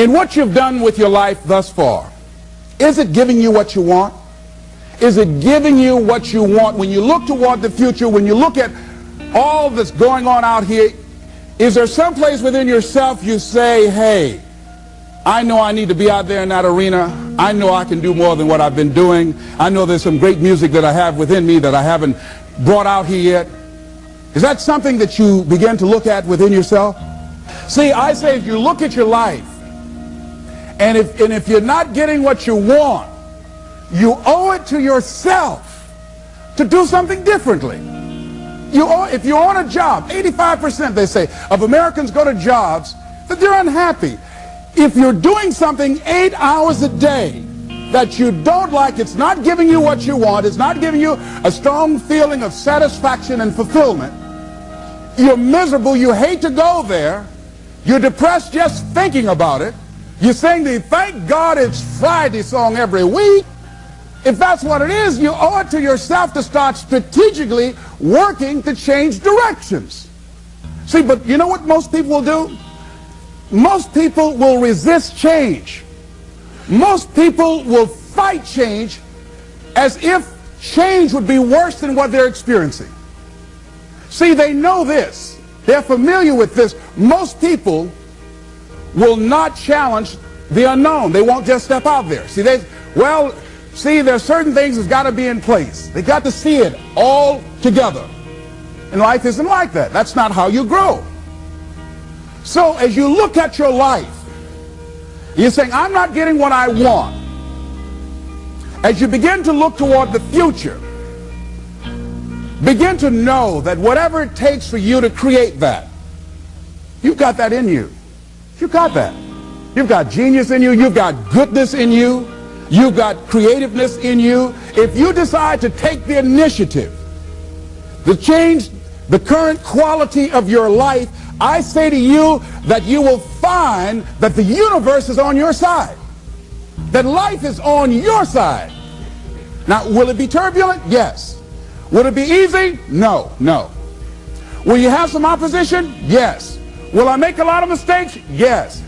In what you've done with your life thus far, is it giving you what you want? Is it giving you what you want? When you look toward the future, when you look at all that's going on out here, is there some place within yourself you say, hey, I know I need to be out there in that arena. I know I can do more than what I've been doing. I know there's some great music that I have within me that I haven't brought out here yet. Is that something that you begin to look at within yourself? See, I say if you look at your life, and if you're not getting what you want, you owe it to yourself to do something differently. If you're on a job, 85% they say of Americans go to jobs that they're unhappy. If you're doing something 8 hours a day that you don't like, it's not giving you what you want, it's not giving you a strong feeling of satisfaction and fulfillment, you're miserable, you hate to go there, you're depressed just thinking about it, you sing the "Thank God It's Friday" song every week. If that's what it is, you owe it to yourself to start strategically working to change directions. See, but you know what most people will do? Most people will resist change. Most people will fight change as if change would be worse than what they're experiencing. See, they know this. They're familiar with this. Most people will not challenge the unknown. They won't just step out there. See, there's certain things that's got to be in place. They got to see it all together. And life isn't like that. That's not how you grow. So as you look at your life, you're saying, I'm not getting what I want. As you begin to look toward the future, begin to know that whatever it takes for you to create that, you've got that in you. You've got that. You've got genius in you. You've got goodness in you. You've got creativeness in you. If you decide to take the initiative to change the current quality of your life, I say to you that you will find that the universe is on your side, that life is on your side. Now, will it be turbulent? Yes. Will it be easy? No, no. Will you have some opposition? Yes. Will I make a lot of mistakes? Yes.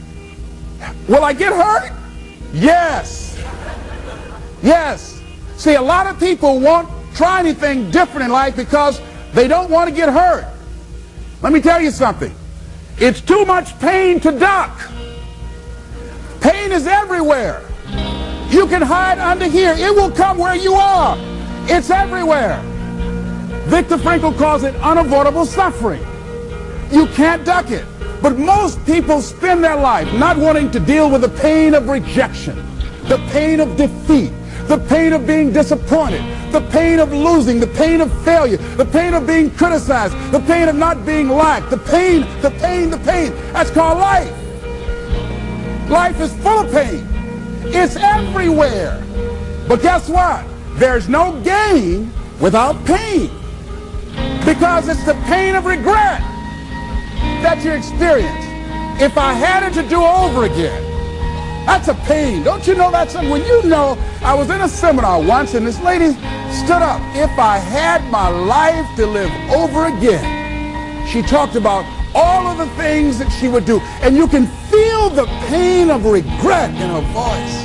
Will I get hurt? Yes. Yes. See, a lot of people won't try anything different in life because they don't want to get hurt. Let me tell you something. It's too much pain to duck. Pain is everywhere. You can hide under here. It will come where you are. It's everywhere. Viktor Frankl calls it unavoidable suffering. You can't duck it. But most people spend their life not wanting to deal with the pain of rejection, the pain of defeat, the pain of being disappointed, the pain of losing, the pain of failure, the pain of being criticized, the pain of not being liked, the pain. That's called life. Life is full of pain. It's everywhere. But guess what? There's no gain without pain, because it's the pain of regret that you experience. If I had it to do over again, that's a pain. Don't you know that's something? When you know, I was in a seminar once and this lady stood up. If I had my life to live over again, she talked about all of the things that she would do. And you can feel the pain of regret in her voice.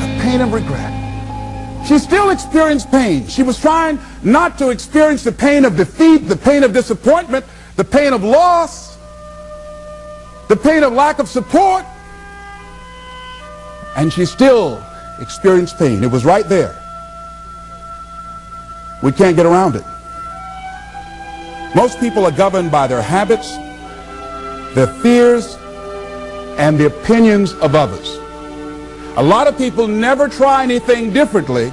The pain of regret. She still experienced pain. She was trying not to experience the pain of defeat, the pain of disappointment, the pain of loss, the pain of lack of support. And she still experienced pain. It was right there. We can't get around it. Most people are governed by their habits, their fears, and the opinions of others. A lot of people never try anything differently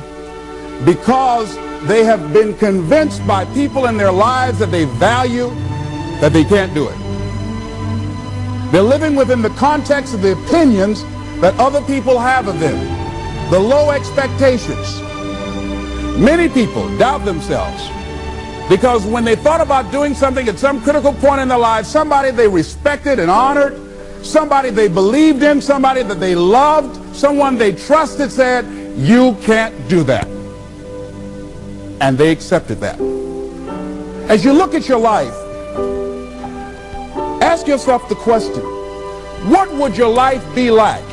because they have been convinced by people in their lives that they value that they can't do it. They're living within the context of the opinions that other people have of them, the low expectations. Many people doubt themselves because when they thought about doing something at some critical point in their lives, somebody they respected and honored, somebody they believed in, somebody that they loved, someone they trusted said, you can't do that. And they accepted that. As you look at your life, ask yourself the question, what would your life be like?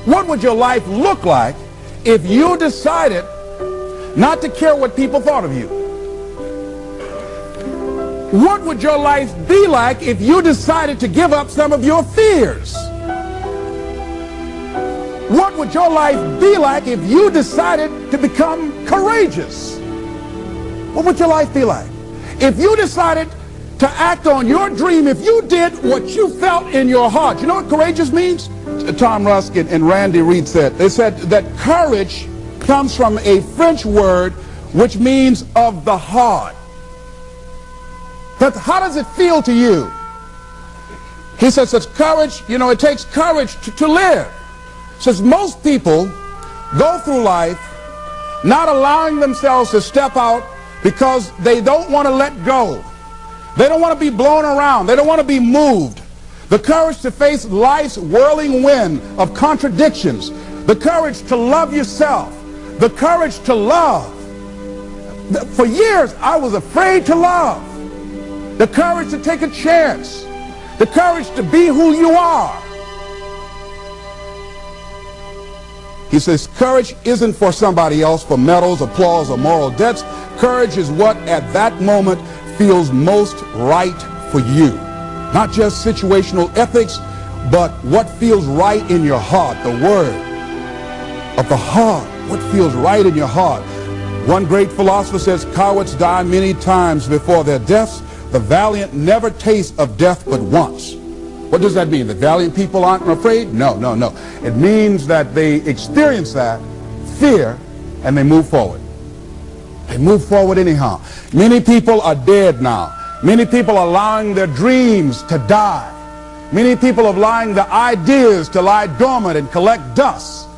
What would your life look like if you decided not to care what people thought of you? What would your life be like if you decided to give up some of your fears? What would your life be like if you decided to become courageous? What would your life be like? If you decided to act on your dream, if you did what you felt in your heart. You know what courageous means? Tom Rusk and Randy Reed said. They said that courage comes from a French word which means of the heart. But how does it feel to you? He says it's courage, you know, it takes courage to live. Says most people go through life not allowing themselves to step out because they don't want to let go. They don't want to be blown around. They don't want to be moved. The courage to face life's whirling wind of contradictions. The courage to love yourself. The courage to love. For years, I was afraid to love. The courage to take a chance. The courage to be who you are. He says courage isn't for somebody else, for medals, applause, or moral debts. Courage is what at that moment feels most right for you. Not just situational ethics, but what feels right in your heart, the word of the heart, what feels right in your heart. One great philosopher says, cowards die many times before their deaths. The valiant never taste of death but once. What does that mean? That valiant people aren't afraid? No, no, no. It means that they experience that fear and they move forward. They move forward anyhow. Many people are dead now. Many people are allowing their dreams to die. Many people are allowing the ideas to lie dormant and collect dust.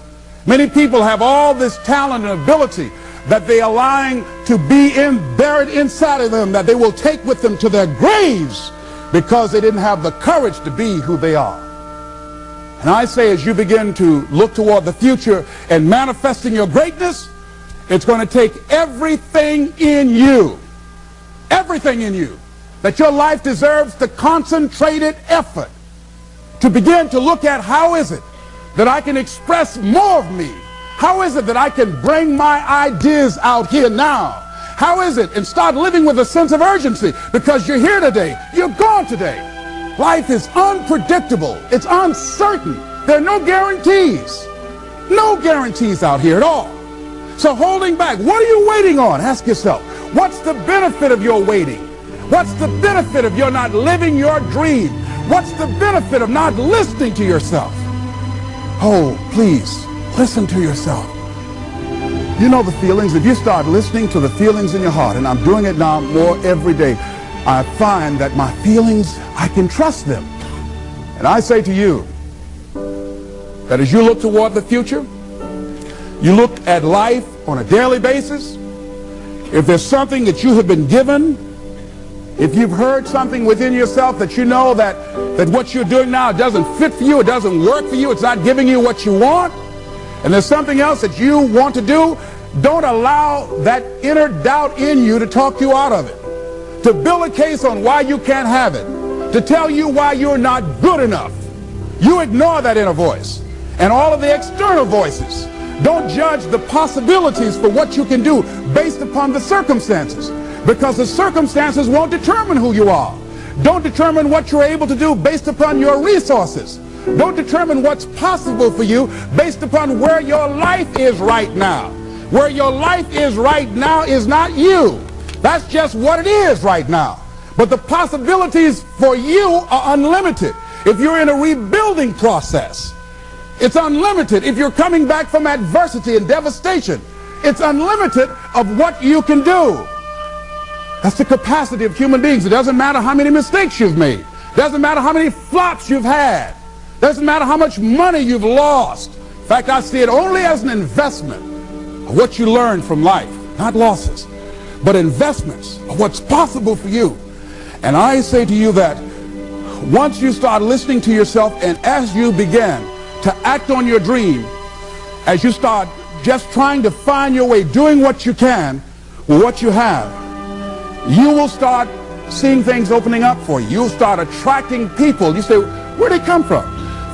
Many people have all this talent and ability that they are allowing to be buried inside of them, that they will take with them to their graves because they didn't have the courage to be who they are. And I say, as you begin to look toward the future and manifesting your greatness, it's going to take everything in you, that your life deserves the concentrated effort to begin to look at how is it that I can express more of me? How is it that I can bring my ideas out here now? How is it? And start living with a sense of urgency, because you're here today, you're gone today. Life is unpredictable. It's uncertain. There are no guarantees. No guarantees out here at all. So holding back, what are you waiting on? Ask yourself, what's the benefit of your waiting? What's the benefit of your not living your dream? What's the benefit of not listening to yourself? Oh, please, listen to yourself. You know the feelings. If you start listening to the feelings in your heart, and I'm doing it now more every day, I find that my feelings, I can trust them. And I say to you that as you look toward the future, you look at life on a daily basis, if there's something that you have been given, if you've heard something within yourself that you know that what you're doing now doesn't fit for you, it doesn't work for you, it's not giving you what you want, and there's something else that you want to do, don't allow that inner doubt in you to talk you out of it, to build a case on why you can't have it, to tell you why you're not good enough. You ignore that inner voice and all of the external voices. Don't judge the possibilities for what you can do based upon the circumstances, because the circumstances won't determine who you are. Don't determine what you're able to do based upon your resources. Don't determine what's possible for you based upon where your life is right now. Where your life is right now is not you. That's just what it is right now. But the possibilities for you are unlimited. If you're in a rebuilding process, it's unlimited. If you're coming back from adversity and devastation, it's unlimited of what you can do. That's the capacity of human beings. It doesn't matter how many mistakes you've made. It doesn't matter how many flops you've had. It doesn't matter how much money you've lost. In fact, I see it only as an investment of what you learn from life. Not losses, but investments of what's possible for you. And I say to you that once you start listening to yourself, and as you begin to act on your dream, as you start just trying to find your way, doing what you can with what you have, you will start seeing things opening up for you. You'll start attracting people. You say, where'd they come from?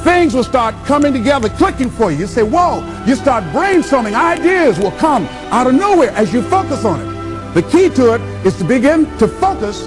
things will start coming together, clicking for you. You say, whoa, you start brainstorming. Ideas will come out of nowhere as you focus on it. The key to it is to begin to focus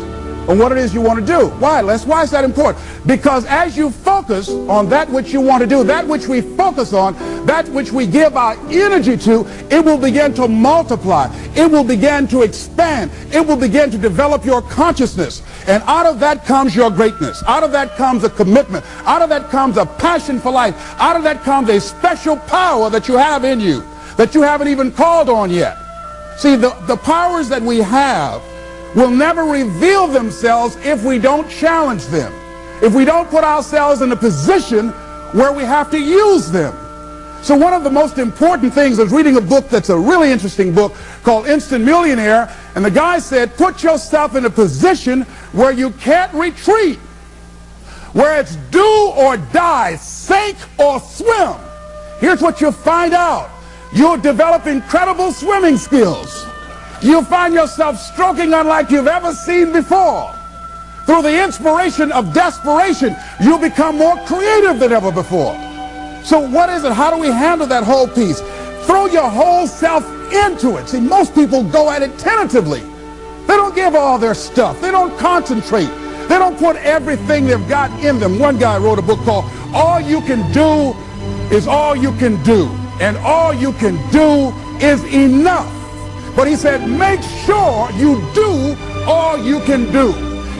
on what it is you want to do. Why, Les? Why is that important? Because as you focus on that which you want to do, that which we focus on, that which we give our energy to, it will begin to multiply. It will begin to expand. It will begin to develop your consciousness. And out of that comes your greatness. Out of that comes a commitment. Out of that comes a passion for life. Out of that comes a special power that you have in you that you haven't even called on yet. See, the powers that we have will never reveal themselves if we don't challenge them, if we don't put ourselves in a position where we have to use them. So one of the most important things, I was reading a book that's a really interesting book called Instant Millionaire, and the guy said, put yourself in a position where you can't retreat, where it's do or die, sink or swim. Here's what you'll find out. You'll develop incredible swimming skills. You'll find yourself stroking unlike you've ever seen before. Through the inspiration of desperation, you'll become more creative than ever before. So what is it? How do we handle that whole piece? Throw your whole self into it. See, most people go at it tentatively. They don't give all their stuff. They don't concentrate. They don't put everything they've got in them. One guy wrote a book called All You Can Do Is All You Can Do. And all you can do is enough. But he said, make sure you do all you can do.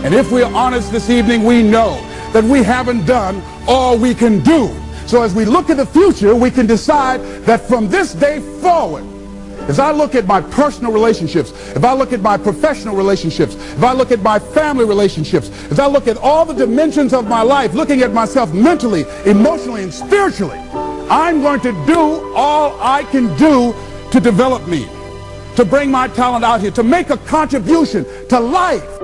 And if we're honest this evening, we know that we haven't done all we can do. So as we look at the future, we can decide that from this day forward, as I look at my personal relationships, if I look at my professional relationships, if I look at my family relationships, as I look at all the dimensions of my life, looking at myself mentally, emotionally, and spiritually, I'm going to do all I can do to develop me, to bring my talent out here, to make a contribution to life.